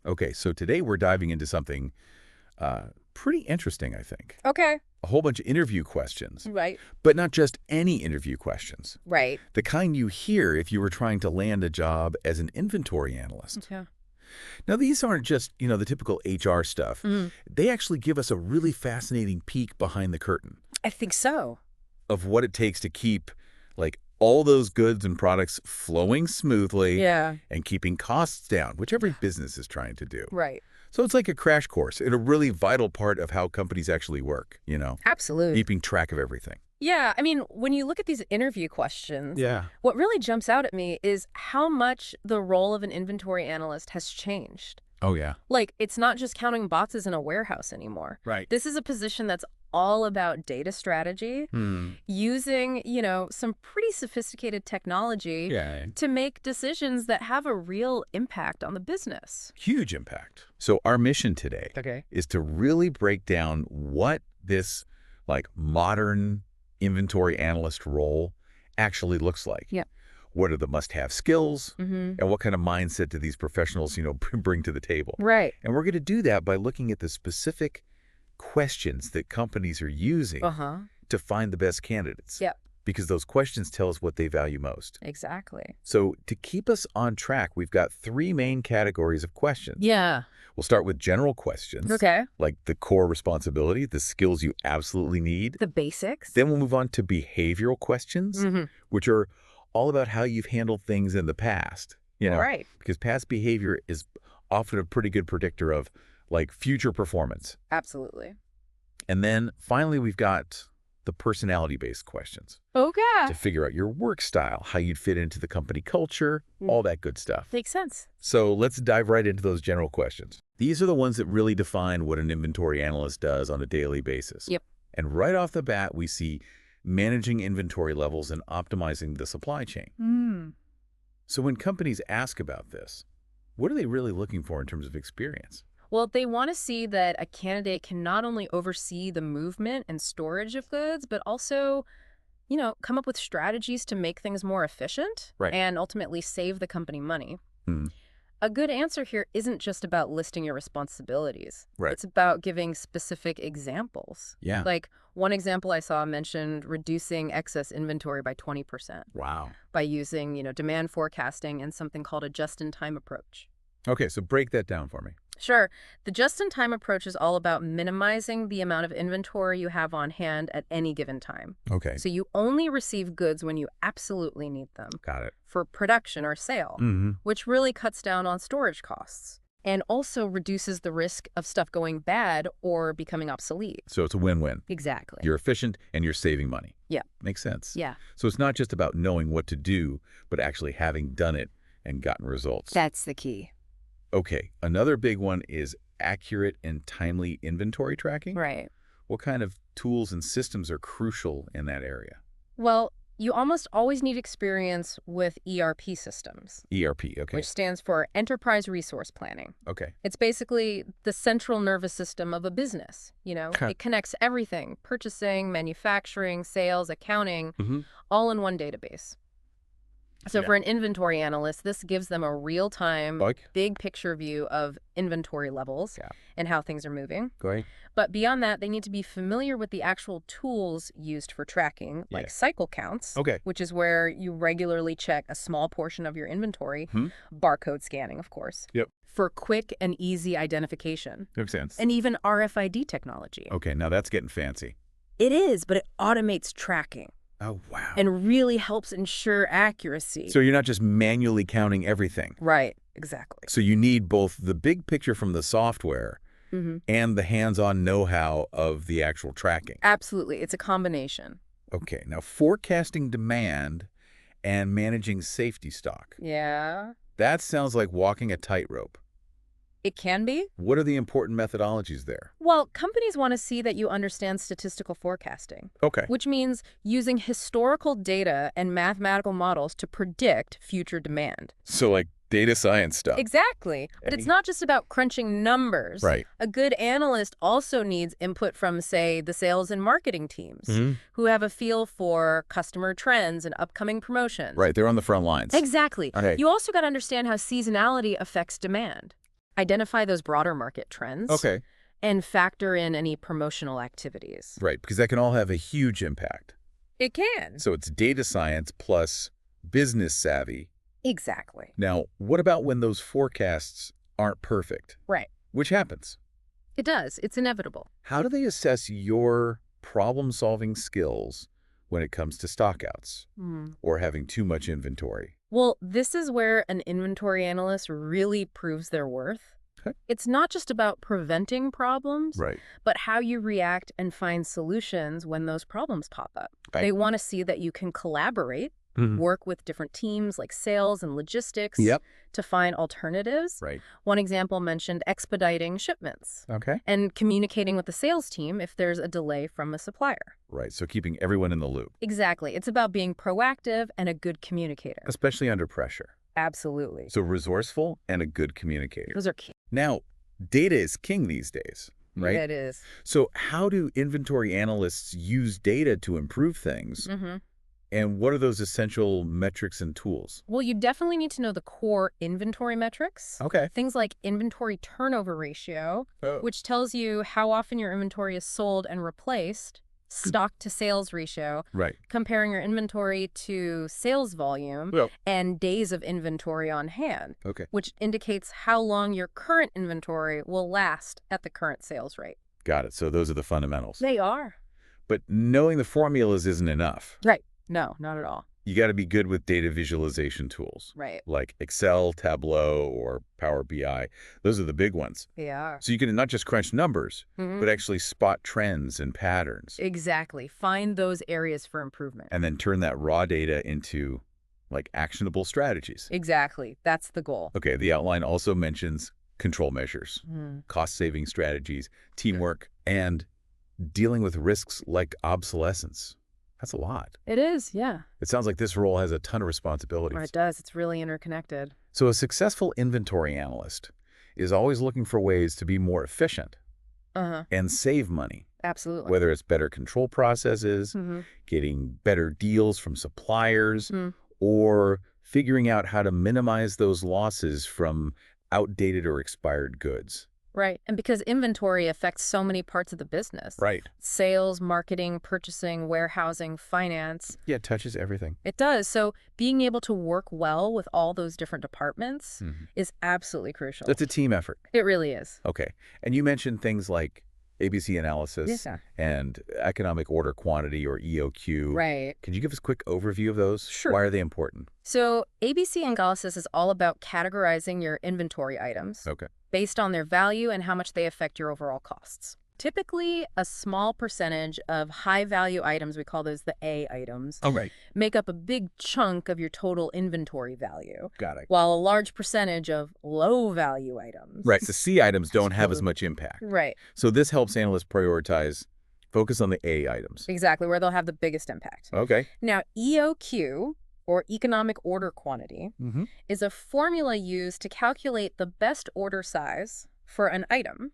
Okay, so today we're diving into something pretty interesting, I think. Okay. A whole bunch of interview questions, Right. but not just any interview questions. Right. The kind you hear if you were trying to land a job as an inventory analyst. Yeah. Now, these aren't just, the typical HR stuff. Mhm. They actually give us a really fascinating peek behind the curtain I think so. of what it takes to keep, all those goods and products flowing smoothly Yeah. and keeping costs down, which every business is trying to do. Right. So it's like a crash course in a really vital part of how companies actually work, Absolutely. keeping track of everything. Yeah. I mean, when you look at these interview questions, Yeah. what really jumps out at me is how much the role of an inventory analyst has changed. Oh, yeah. It's not just counting boxes in a warehouse anymore. Right. This is a position that's all about data strategy, using, some pretty sophisticated technology Yeah. to make decisions that have a real impact on the business. Huge impact. So our mission today is to really break down what this, modern inventory analyst role actually looks like. Yeah. What are the must-have skills? Mm-hmm. And what kind of mindset do these professionals, bring to the table? Right. And we're going to do that by looking at the specific questions that companies are using to find the best candidates. Yeah. Because those questions tell us what they value most. Exactly. So to keep us on track, we've got 3 main categories of questions. Yeah. We'll start with general questions. Okay. Like the core responsibility, the skills you absolutely need. The basics. Then we'll move on to behavioral questions, which are all about how you've handled things in the past. Right. Because past behavior is often a pretty good predictor of future performance. Absolutely. And then finally, we've got the personality-based questions Okay. to figure out your work style, how you'd fit into the company culture, all that good stuff. Makes sense. So let's dive right into those general questions. These are the ones that really define what an inventory analyst does on a daily basis. Yep. And right off the bat, we see managing inventory levels and optimizing the supply chain. So when companies ask about this, what are they really looking for in terms of experience? Well, they want to see that a candidate can not only oversee the movement and storage of goods, but also, come up with strategies to make things more efficient and ultimately save the company money. A good answer here isn't just about listing your responsibilities. Right. It's about giving specific examples. Yeah. One example I saw mentioned reducing excess inventory by 20%. Wow. By using, demand forecasting and something called a just-in-time approach. Okay, so break that down for me. Sure. The just-in-time approach is all about minimizing the amount of inventory you have on hand at any given time. Okay. So you only receive goods when you absolutely need them. Got it. For production or sale, which really cuts down on storage costs and also reduces the risk of stuff going bad or becoming obsolete. So it's a win-win. Exactly. You're efficient and you're saving money. Yeah. Makes sense. Yeah. So it's not just about knowing what to do, but actually having done it and gotten results. That's the key. Okay, another big one is accurate and timely inventory tracking. Right. What kind of tools and systems are crucial in that area? Well, you almost always need experience with ERP systems. ERP, okay. Which stands for Enterprise Resource Planning. Okay. It's basically the central nervous system of a business. It connects everything: purchasing, manufacturing, sales, accounting, all in one database. So for an inventory analyst, this gives them a real-time, big picture view of inventory levels and how things are moving. Great. But beyond that, they need to be familiar with the actual tools used for tracking, like cycle counts, which is where you regularly check a small portion of your inventory, barcode scanning, of course, for quick and easy identification. Makes sense. And even RFID technology. Okay, now that's getting fancy. It is, but it automates tracking. Oh, wow. And really helps ensure accuracy. So you're not just manually counting everything. Right, exactly. So you need both the big picture from the software and the hands-on know-how of the actual tracking. Absolutely. It's a combination. Okay, now forecasting demand and managing safety stock. Yeah. That sounds like walking a tightrope. It can be. What are the important methodologies there? Well, companies want to see that you understand statistical forecasting. Okay. Which means using historical data and mathematical models to predict future demand. So like data science stuff. Exactly. But it's not just about crunching numbers. Right. A good analyst also needs input from, say, the sales and marketing teams who have a feel for customer trends and upcoming promotions. Right. They're on the front lines. Exactly. Okay. You also got to understand how seasonality affects demand. identify those broader market trends. Okay. And factor in any promotional activities. Right, because that can all have a huge impact. It can. So it's data science plus business savvy. Exactly. Now, what about when those forecasts aren't perfect? Right. Which happens. It does. It's inevitable. How do they assess your problem-solving skills when it comes to stockouts or having too much inventory? Well, this is where an inventory analyst really proves their worth. Okay. It's not just about preventing problems, Right. but how you react and find solutions when those problems pop up. Right. They want to see that you can collaborate, work with different teams like sales and logistics to find alternatives. Right. One example mentioned expediting shipments. Okay. And communicating with the sales team if there's a delay from a supplier. Right, so keeping everyone in the loop. Exactly. It's about being proactive and a good communicator. Especially under pressure. Absolutely. So resourceful and a good communicator. Those are key. Now, data is king these days, right? Yeah, it is. So how do inventory analysts use data to improve things? And what are those essential metrics and tools? Well, you definitely need to know the core inventory metrics. Okay. Things like inventory turnover ratio, which tells you how often your inventory is sold and replaced. Stock to sales ratio, right? Comparing your inventory to sales volume and days of inventory on hand, which indicates how long your current inventory will last at the current sales rate. Got it. So those are the fundamentals. They are. But knowing the formulas isn't enough. Right. No, not at all. You got to be good with data visualization tools. Right. Like Excel, Tableau, or Power BI. Those are the big ones. They are. So you can not just crunch numbers, but actually spot trends and patterns. Exactly. Find those areas for improvement. And then turn that raw data into, like, actionable strategies. Exactly. That's the goal. Okay, the outline also mentions control measures, cost-saving strategies, teamwork, and dealing with risks like obsolescence. That's a lot. It is, yeah. It sounds like this role has a ton of responsibilities. It does. It's really interconnected. So a successful inventory analyst is always looking for ways to be more efficient and save money. Absolutely. Whether it's better control processes, getting better deals from suppliers, or figuring out how to minimize those losses from outdated or expired goods. Right. And because inventory affects so many parts of the business. Right. Sales, marketing, purchasing, warehousing, finance. Yeah, it touches everything. It does. So being able to work well with all those different departments is absolutely crucial. It's a team effort. It really is. Okay. And you mentioned things like ABC analysis and economic order quantity, or EOQ. Right. Could you give us a quick overview of those? Sure. Why are they important? So ABC analysis is all about categorizing your inventory items based on their value and how much they affect your overall costs. Typically, a small percentage of high-value items, we call those the A items, make up a big chunk of your total inventory value. Got it. While a large percentage of low-value items. Right, the C items don't have as much impact. Right. So this helps analysts prioritize, focus on the A items. Exactly, where they'll have the biggest impact. Okay. Now, EOQ, or economic order quantity, is a formula used to calculate the best order size for an item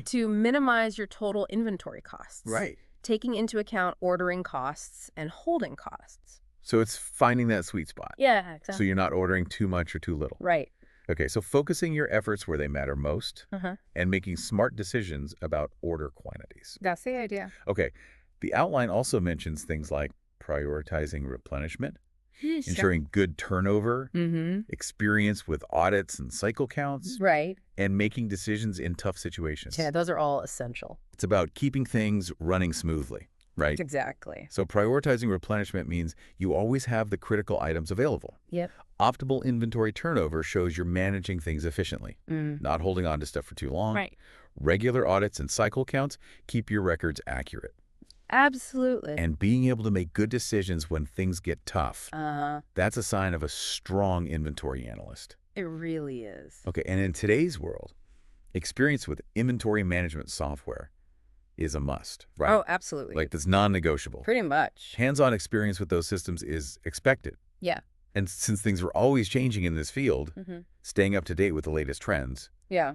to minimize your total inventory costs. Right. Taking into account ordering costs and holding costs. So it's finding that sweet spot. Yeah, exactly. So you're not ordering too much or too little. Right. Okay, so focusing your efforts where they matter most and making smart decisions about order quantities. That's the idea. Okay, the outline also mentions things like prioritizing replenishment, ensuring good turnover, experience with audits and cycle counts, and making decisions in tough situations. Yeah, those are all essential. It's about keeping things running smoothly, right? Exactly. So prioritizing replenishment means you always have the critical items available. Yep. Optimal inventory turnover shows you're managing things efficiently, not holding on to stuff for too long. Right. Regular audits and cycle counts keep your records accurate. Absolutely. And being able to make good decisions when things get tough, that's a sign of a strong inventory analyst. It really is. Okay, and in today's world, experience with inventory management software is a must, right? Oh, absolutely. Like, that's non-negotiable. Pretty much. Hands-on experience with those systems is expected. Yeah. And since things are always changing in this field, staying up to date with the latest trends. Yeah.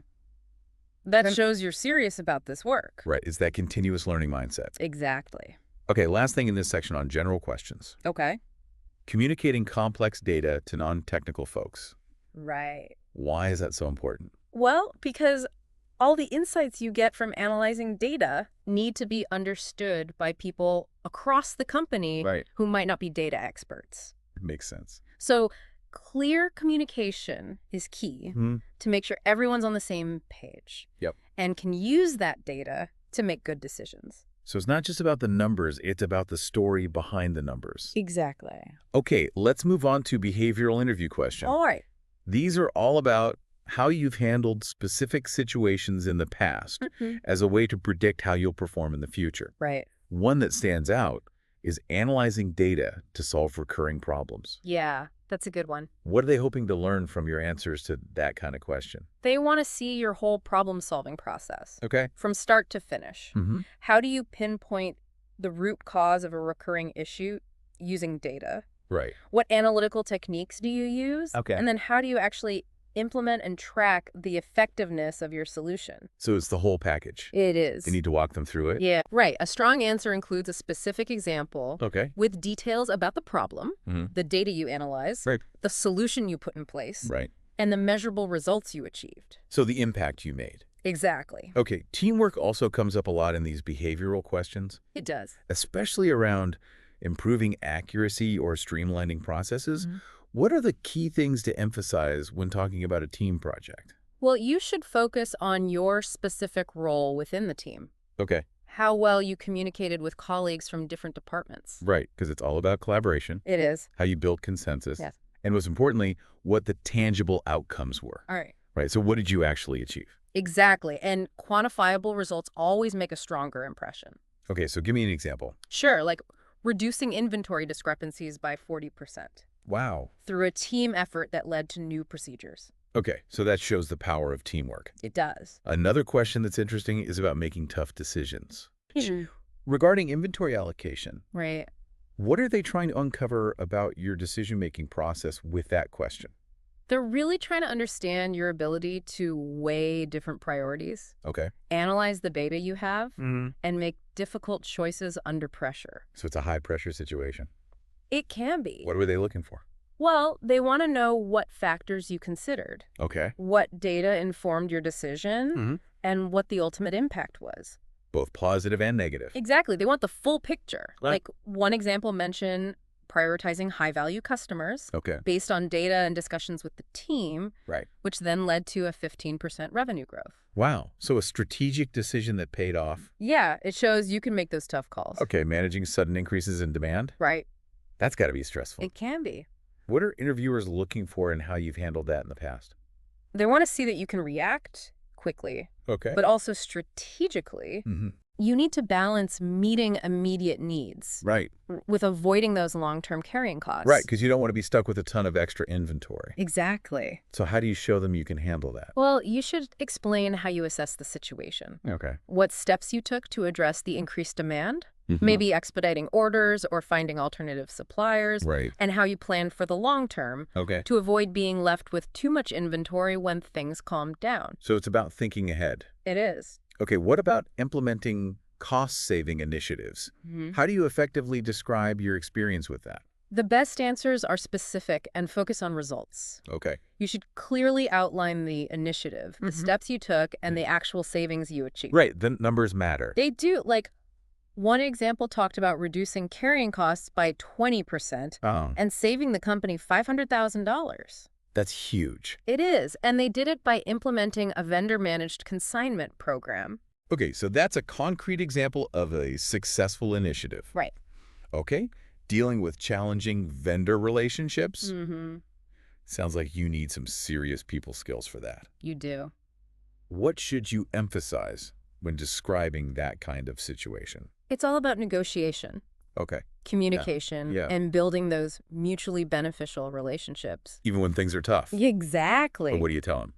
That shows you're serious about this work. Right. It's that continuous learning mindset. Exactly. Okay, last thing in this section on general questions. Okay. Communicating complex data to non-technical folks. Right. Why is that so important? Well, because all the insights you get from analyzing data need to be understood by people across the company who might not be data experts. Makes sense. So clear communication is key to make sure everyone's on the same page and can use that data to make good decisions. So it's not just about the numbers, it's about the story behind the numbers. Exactly. Okay, let's move on to behavioral interview questions. All right. These are all about how you've handled specific situations in the past as a way to predict how you'll perform in the future. Right. One that stands out is analyzing data to solve recurring problems. Yeah, that's a good one. What are they hoping to learn from your answers to that kind of question? They want to see your whole problem-solving process. Okay. From start to finish. How do you pinpoint the root cause of a recurring issue using data? Right. What analytical techniques do you use? Okay. And then how do you actually implement and track the effectiveness of your solution? So it's the whole package. It is. They need to walk them through it? Yeah, right. A strong answer includes a specific example with details about the problem, the data you analyze, the solution you put in place, and the measurable results you achieved. So the impact you made. Exactly. Okay, teamwork also comes up a lot in these behavioral questions. It does. Especially around improving accuracy or streamlining processes. What are the key things to emphasize when talking about a team project? Well, you should focus on your specific role within the team. Okay. How well you communicated with colleagues from different departments. Right, because it's all about collaboration. It is. How you build consensus. Yes. And most importantly, what the tangible outcomes were. All right. Right, so what did you actually achieve? Exactly, and quantifiable results always make a stronger impression. Okay, so give me an example. Sure, like reducing inventory discrepancies by 40%. Wow. Through a team effort that led to new procedures. Okay, so that shows the power of teamwork. It does. Another question that's interesting is about making tough decisions. Regarding inventory allocation, Right. what are they trying to uncover about your decision-making process with that question? They're really trying to understand your ability to weigh different priorities, Okay. analyze the data you have, and make difficult choices under pressure. So it's a high-pressure situation. It can be. What were they looking for? Well, they want to know what factors you considered, Okay. what data informed your decision, and what the ultimate impact was. Both positive and negative. Exactly. They want the full picture. Right. Like one example mentioned prioritizing high-value customers based on data and discussions with the team, which then led to a 15% revenue growth. Wow. So a strategic decision that paid off. Yeah, it shows you can make those tough calls. Okay, managing sudden increases in demand? Right. That's got to be stressful. It can be. What are interviewers looking for and how you've handled that in the past? They want to see that you can react quickly, but also strategically. You need to balance meeting immediate needs with avoiding those long-term carrying costs. Right, because you don't want to be stuck with a ton of extra inventory. Exactly. So how do you show them you can handle that? Well, you should explain how you assess the situation. Okay. What steps you took to address the increased demand, maybe expediting orders or finding alternative suppliers, and how you planned for the long term to avoid being left with too much inventory when things calmed down. So it's about thinking ahead. It is. Okay, what about implementing cost-saving initiatives? How do you effectively describe your experience with that? The best answers are specific and focus on results. Okay. You should clearly outline the initiative, the steps you took, and the actual savings you achieved. Right, the numbers matter. They do. Like, one example talked about reducing carrying costs by 20% and saving the company $500,000. That's huge. It is, and they did it by implementing a vendor-managed consignment program. Okay, so that's a concrete example of a successful initiative. Right. Okay, dealing with challenging vendor relationships. Sounds like you need some serious people skills for that. You do. What should you emphasize when describing that kind of situation? It's all about negotiation. Okay. Communication and building those mutually beneficial relationships. Even when things are tough? Exactly. But what do you tell them?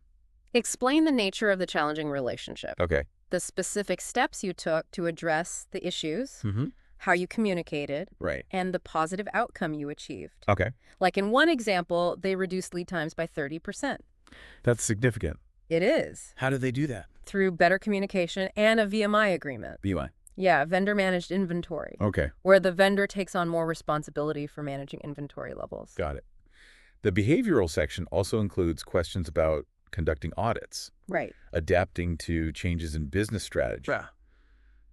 Explain the nature of the challenging relationship. Okay. The specific steps you took to address the issues, how you communicated, and the positive outcome you achieved. Okay. Like in one example, they reduced lead times by 30%. That's significant. It is. How do they do that? Through better communication and a VMI agreement. VMI? Yeah, vendor-managed inventory. Okay. Where the vendor takes on more responsibility for managing inventory levels. Got it. The behavioral section also includes questions about conducting audits. Right. adapting to changes in business strategy, Yeah.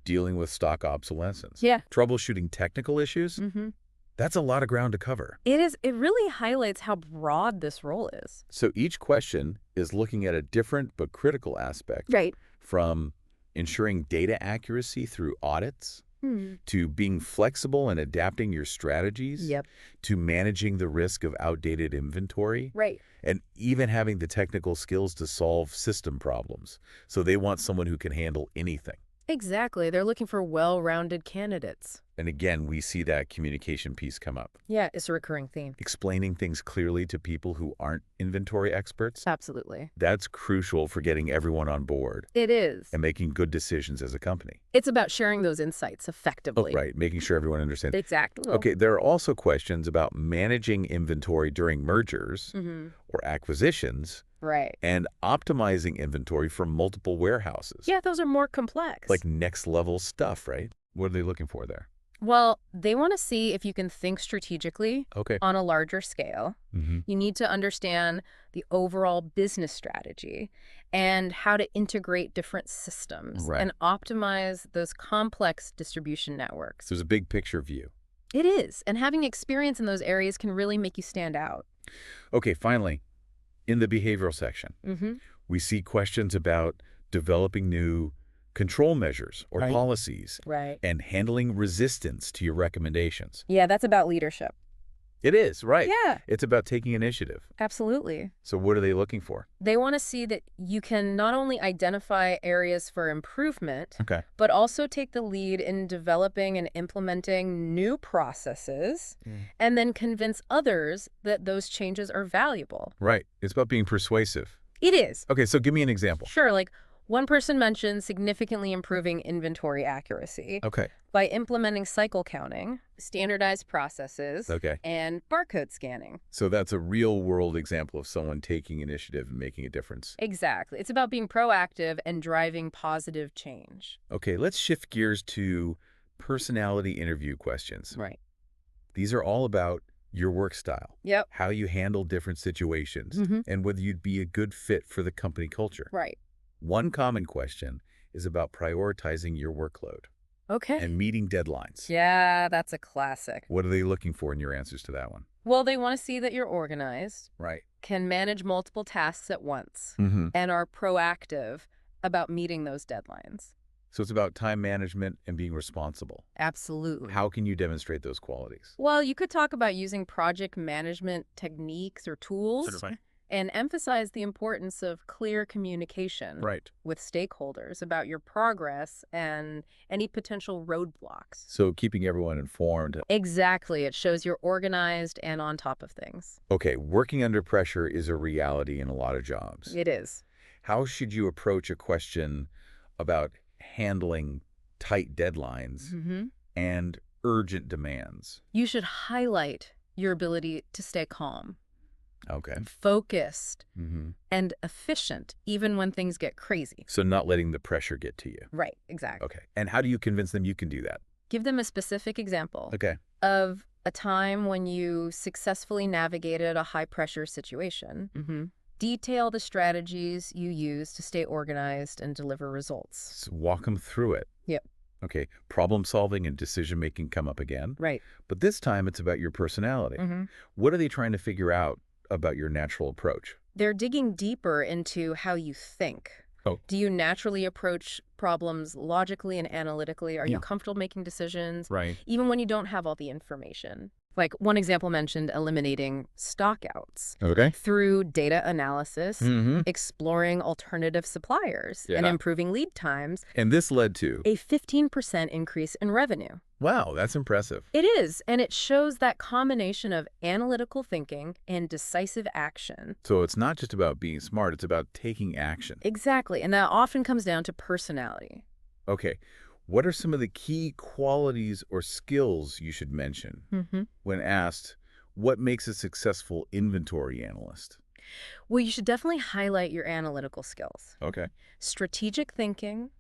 dealing with stock obsolescence, Yeah. troubleshooting technical issues. Mm-hmm. That's a lot of ground to cover. It is. It really highlights how broad this role is. So each question is looking at a different but critical aspect, Right. from ensuring data accuracy through audits, to being flexible and adapting your strategies, Yep. to managing the risk of outdated inventory, Right. and even having the technical skills to solve system problems. So they want someone who can handle anything. Exactly. They're looking for well-rounded candidates. And again, we see that communication piece come up. Yeah, it's a recurring theme. Explaining things clearly to people who aren't inventory experts, Absolutely. that's crucial for getting everyone on board It is. and making good decisions as a company. It's about sharing those insights effectively. Oh, right, making sure everyone understands. Exactly. Okay, there are also questions about managing inventory during mergers or acquisitions, Right. and optimizing inventory from multiple warehouses. Yeah, those are more complex. Like next level stuff, right? What are they looking for there? Well, they want to see if you can think strategically Okay. on a larger scale. You need to understand the overall business strategy and how to integrate different systems and optimize those complex distribution networks. So there's a big picture view. It is. And having experience in those areas can really make you stand out. Okay, finally, in the behavioral section, we see questions about developing new control measures or policies Right. and handling resistance to your recommendations. Yeah, that's about leadership. It is, right. Yeah. It's about taking initiative. Absolutely. So what are they looking for? They want to see that you can not only identify areas for improvement, Okay. but also take the lead in developing and implementing new processes and then convince others that those changes are valuable. Right. It's about being persuasive. It is. Okay, so give me an example. Sure, like one person mentioned significantly improving inventory accuracy Okay. by implementing cycle counting, standardized processes, Okay. and barcode scanning. So that's a real-world example of someone taking initiative and making a difference. Exactly. It's about being proactive and driving positive change. Okay, let's shift gears to personality interview questions. Right. These are all about your work style, Yep. how you handle different situations, and whether you'd be a good fit for the company culture. Right. One common question is about prioritizing your workload Okay. and meeting deadlines. Yeah, that's a classic. What are they looking for in your answers to that one? Well, they want to see that you're organized, Right. can manage multiple tasks at once, Mm-hmm. and are proactive about meeting those deadlines. So it's about time management and being responsible. Absolutely. How can you demonstrate those qualities? Well, you could talk about using project management techniques or tools and emphasize the importance of clear communication Right. with stakeholders about your progress and any potential roadblocks. So keeping everyone informed. Exactly. It shows you're organized and on top of things. Okay, working under pressure is a reality in a lot of jobs. It is. How should you approach a question about handling tight deadlines and urgent demands? You should highlight your ability to stay calm, Okay. focused, and efficient, even when things get crazy. So not letting the pressure get to you. Right, exactly. Okay. And how do you convince them you can do that? Give them a specific example Okay. of a time when you successfully navigated a high-pressure situation. Detail the strategies you use to stay organized and deliver results. So walk them through it. Yep. Okay. Problem solving and decision making come up again. Right. But this time it's about your personality. What are they trying to figure out about your natural approach? They're digging deeper into how you think. Oh. Do you naturally approach problems logically and analytically? Are you comfortable making decisions? Right. Even when you don't have all the information. Like one example mentioned eliminating stockouts Okay. through data analysis, exploring alternative suppliers, and improving lead times. And this led to A 15% increase in revenue. Wow, that's impressive. It is, and it shows that combination of analytical thinking and decisive action. So it's not just about being smart, it's about taking action. Exactly, and that often comes down to personality. Okay. What are some of the key qualities or skills you should mention when asked what makes a successful inventory analyst? Well, you should definitely highlight your analytical skills. Okay. Strategic thinking,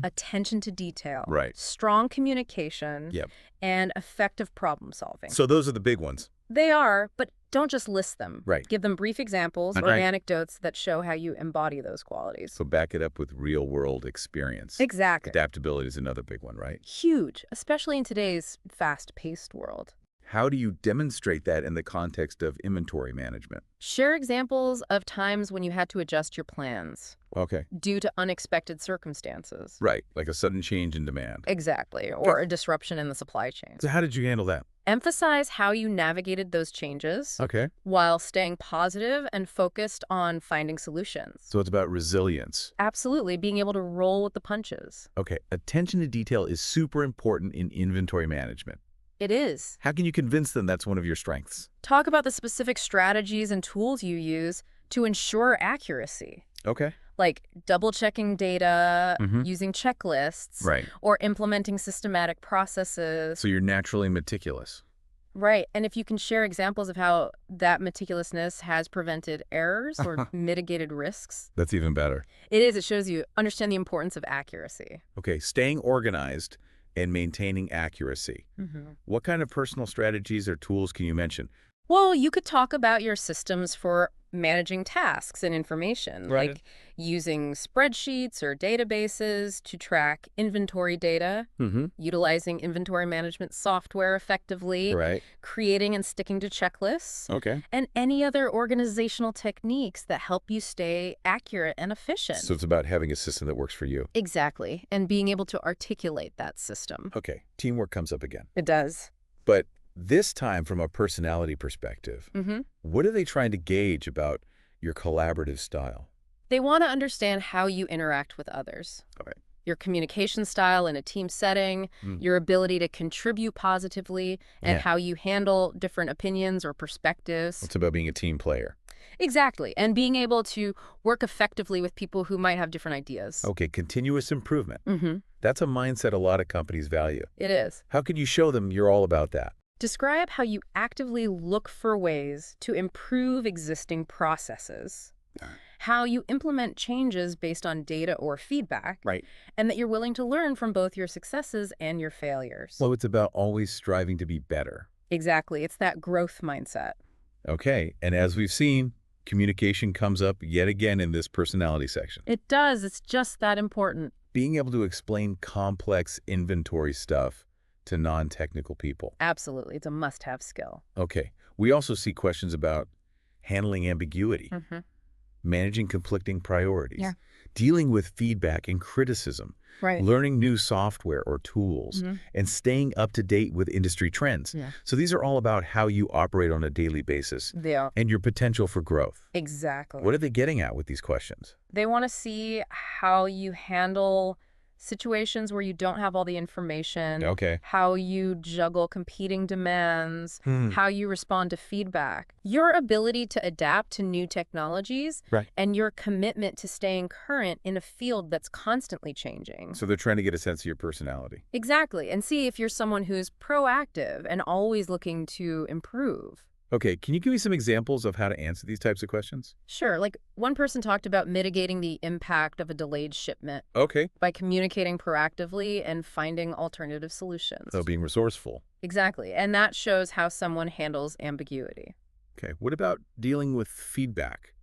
attention to detail, Right. strong communication, Yep. and effective problem solving. So those are the big ones. They are, but don't just list them. Right. Give them brief examples or anecdotes that show how you embody those qualities. So back it up with real-world experience. Exactly. Adaptability is another big one, right? Huge, especially in today's fast-paced world. How do you demonstrate that in the context of inventory management? Share examples of times when you had to adjust your plans Okay. due to unexpected circumstances. Right, like a sudden change in demand. Exactly, or a disruption in the supply chain. So how did you handle that? Emphasize how you navigated those changes Okay. while staying positive and focused on finding solutions. So it's about resilience. Absolutely, being able to roll with the punches. Okay, attention to detail is super important in inventory management. It is. How can you convince them that's one of your strengths? Talk about the specific strategies and tools you use to ensure accuracy, Okay. like double-checking data, using checklists, Right. or implementing systematic processes. So you're naturally meticulous. Right, and if you can share examples of how that meticulousness has prevented errors or mitigated risks. That's even better. It is. It shows you understand the importance of accuracy. Okay, staying organized and maintaining accuracy. What kind of personal strategies or tools can you mention? Well, you could talk about your systems for managing tasks and information, Right. like using spreadsheets or databases to track inventory data, utilizing inventory management software effectively, Right. creating and sticking to checklists, Okay. and any other organizational techniques that help you stay accurate and efficient. So it's about having a system that works for you. Exactly, and being able to articulate that system. Okay, teamwork comes up again. It does. But this time from a personality perspective, what are they trying to gauge about your collaborative style? They want to understand how you interact with others. Okay. Your communication style in a team setting, your ability to contribute positively, and how you handle different opinions or perspectives. It's about being a team player. Exactly, and being able to work effectively with people who might have different ideas. Okay, continuous improvement. That's a mindset a lot of companies value. It is. How can you show them you're all about that? Describe how you actively look for ways to improve existing processes, how you implement changes based on data or feedback, Right. and that you're willing to learn from both your successes and your failures. Well, it's about always striving to be better. Exactly. It's that growth mindset. Okay, and as we've seen, communication comes up yet again in this personality section. It does. It's just that important. Being able to explain complex inventory stuff to non-technical people. Absolutely. It's a must-have skill. Okay, we also see questions about handling ambiguity, managing conflicting priorities, dealing with feedback and criticism, learning new software or tools, and staying up to date with industry trends. So these are all about how you operate on a daily basis and your potential for growth. Exactly. What are they getting at with these questions? They want to see how you handle situations where you don't have all the information, how you juggle competing demands, how you respond to feedback, your ability to adapt to new technologies, and your commitment to staying current in a field that's constantly changing. So they're trying to get a sense of your personality. Exactly, and see if you're someone who's proactive and always looking to improve. Okay, can you give me some examples of how to answer these types of questions? Sure. Like one person talked about mitigating the impact of a delayed shipment by communicating proactively and finding alternative solutions. So being resourceful. Exactly. And that shows how someone handles ambiguity. Okay, what about dealing with feedback?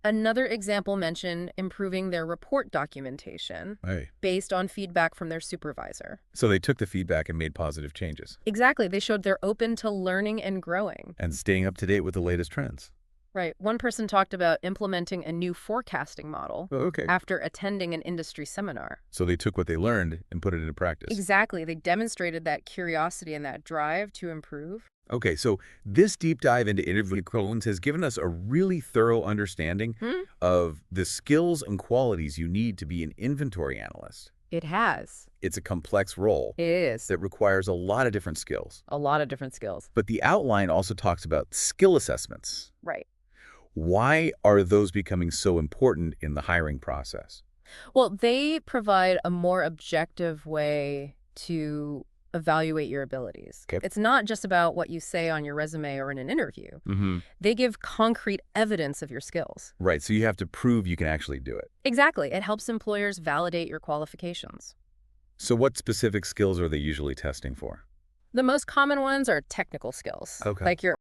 Another example mentioned improving their report documentation based on feedback from their supervisor. So they took the feedback and made positive changes. Exactly. They showed they're open to learning and growing. And staying up to date with the latest trends. Right. One person talked about implementing a new forecasting model after attending an industry seminar. So they took what they learned and put it into practice. Exactly. They demonstrated that curiosity and that drive to improve. Okay, so this deep dive into interview questions has given us a really thorough understanding of the skills and qualities you need to be an inventory analyst. It has. It's a complex role. It is. That requires a lot of different skills. A lot of different skills. But the outline also talks about skill assessments. Right. Why are those becoming so important in the hiring process? Well, they provide a more objective way to evaluate your abilities. It's not just about what you say on your resume or in an interview. They give concrete evidence of your skills. Right, so you have to prove you can actually do it. Exactly. It helps employers validate your qualifications. So what specific skills are they usually testing for? The most common ones are technical skills, like your